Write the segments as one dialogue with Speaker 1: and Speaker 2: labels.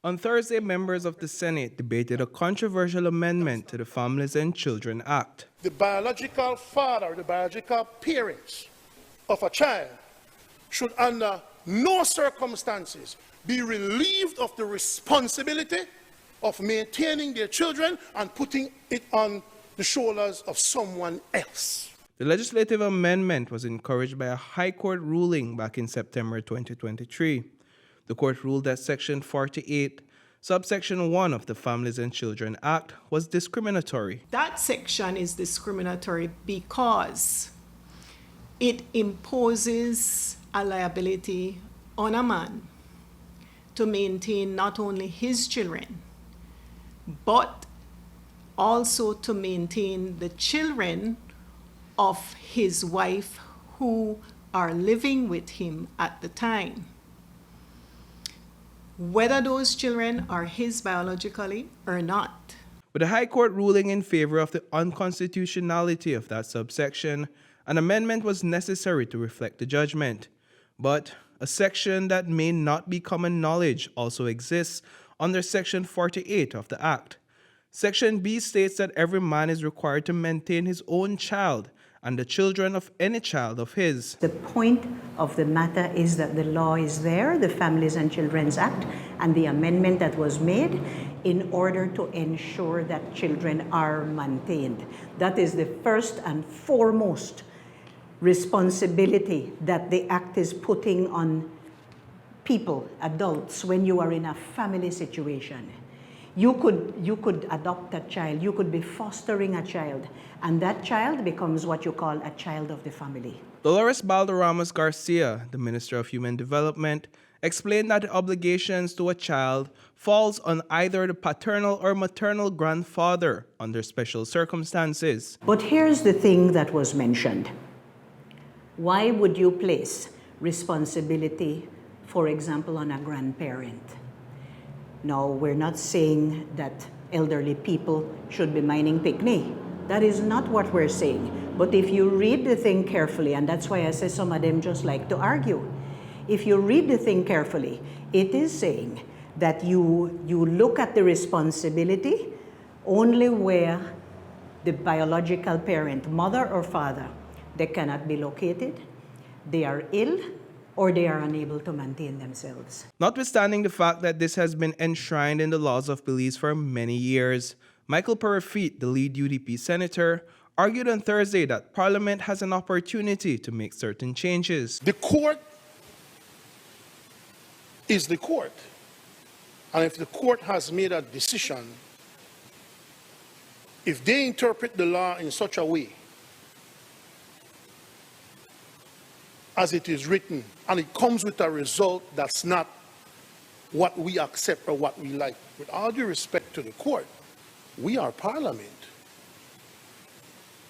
Speaker 1: On Thursday, members of the Senate debated a controversial amendment to the Families and Children Act.
Speaker 2: The biological father, the biological parents of a child should under no circumstances be relieved of the responsibility of maintaining their children and putting it on the shoulders of someone else.
Speaker 1: The legislative amendment was encouraged by a High Court ruling back in September 2023. The court ruled that Section 48, subsection 1 of the Families and Children Act was discriminatory.
Speaker 3: That section is discriminatory because it imposes a liability on a man to maintain not only his children, but also to maintain the children of his wife who are living with him at the time, whether those children are his biologically or not.
Speaker 1: With the High Court ruling in favor of the unconstitutionality of that subsection, an amendment was necessary to reflect the judgment. But a section that may not be common knowledge also exists under Section 48 of the Act. Section B states that every man is required to maintain his own child and the children of any child of his.
Speaker 4: The point of the matter is that the law is there, the Families and Children's Act, and the amendment that was made in order to ensure that children are maintained. That is the first and foremost responsibility that the Act is putting on people, adults, when you are in a family situation. You could adopt a child, you could be fostering a child, and that child becomes what you call a child of the family.
Speaker 1: Dolores Balderramas Garcia, the Minister of Human Development, explained that the obligations to a child falls on either the paternal or maternal grandfather under special circumstances.
Speaker 4: But here's the thing that was mentioned. Why would you place responsibility, for example, on a grandparent? No, we're not saying that elderly people should be mining picnic. That is not what we're saying. But if you read the thing carefully, and that's why I say some of them just like to argue. If you read the thing carefully, it is saying that you look at the responsibility only where the biological parent, mother or father, they cannot be located, they are ill, or they are unable to maintain themselves.
Speaker 1: Notwithstanding the fact that this has been enshrined in the laws of Belize for many years, Michael Perifit, the lead UDP senator, argued on Thursday that Parliament has an opportunity to make certain changes.
Speaker 2: The court is the court. And if the court has made a decision, if they interpret the law in such a way as it is written, and it comes with a result that's not what we accept or what we like, with all due respect to the court, we are Parliament.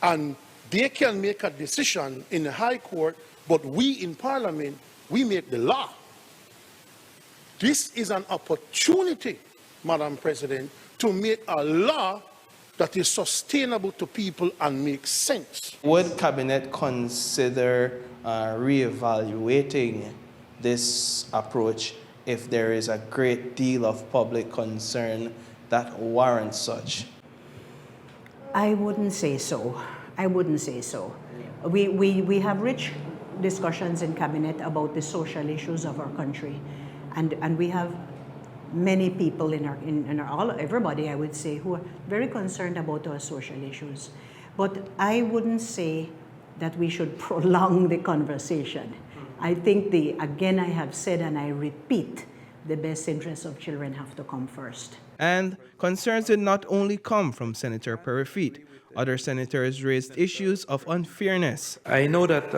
Speaker 2: And they can make a decision in the High Court, but we in Parliament, we make the law. This is an opportunity, Madam President, to make a law that is sustainable to people and makes sense.
Speaker 1: Would Cabinet consider reevaluating this approach if there is a great deal of public concern that warrants such?
Speaker 4: I wouldn't say so. I wouldn't say so. We have rich discussions in Cabinet about the social issues of our country, and we have many people everybody, I would say, who are very concerned about our social issues. But I wouldn't say that we should prolong the conversation. I think again, I have said and I repeat, the best interests of children have to come first.
Speaker 1: And concerns did not only come from Senator Perifit. Other senators raised issues of unfairness.
Speaker 5: I know that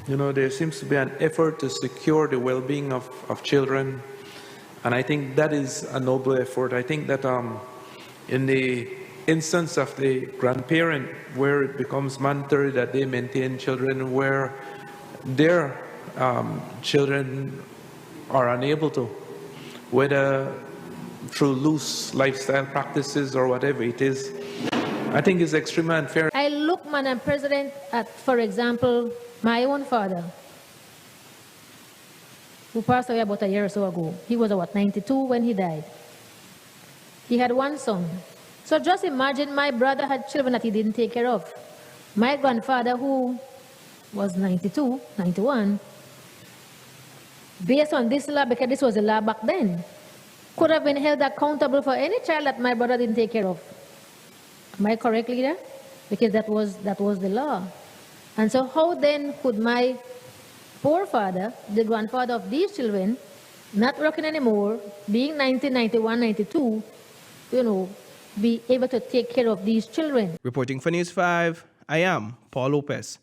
Speaker 5: there seems to be an effort to secure the well-being of children, and I think that is a noble effort. I think that in the instance of the grandparent, where it becomes mandatory that they maintain children where their children are unable to, whether through loose lifestyle practices or whatever it is, I think it's extremely unfair.
Speaker 6: I look, Madam President, at, for example, my own father, who passed away about a year or so ago. He was, 92 when he died. He had one son. So just imagine my brother had children that he didn't take care of. My grandfather, who was 92, 91, based on this law, because this was the law back then, could have been held accountable for any child that my brother didn't take care of. Am I correct, leader? Because that was the law. And so how then could my poor father, the grandfather of these children, not working anymore, being 90, 91, 92, be able to take care of these children?
Speaker 1: Reporting for News 5, I am Paul Lopez.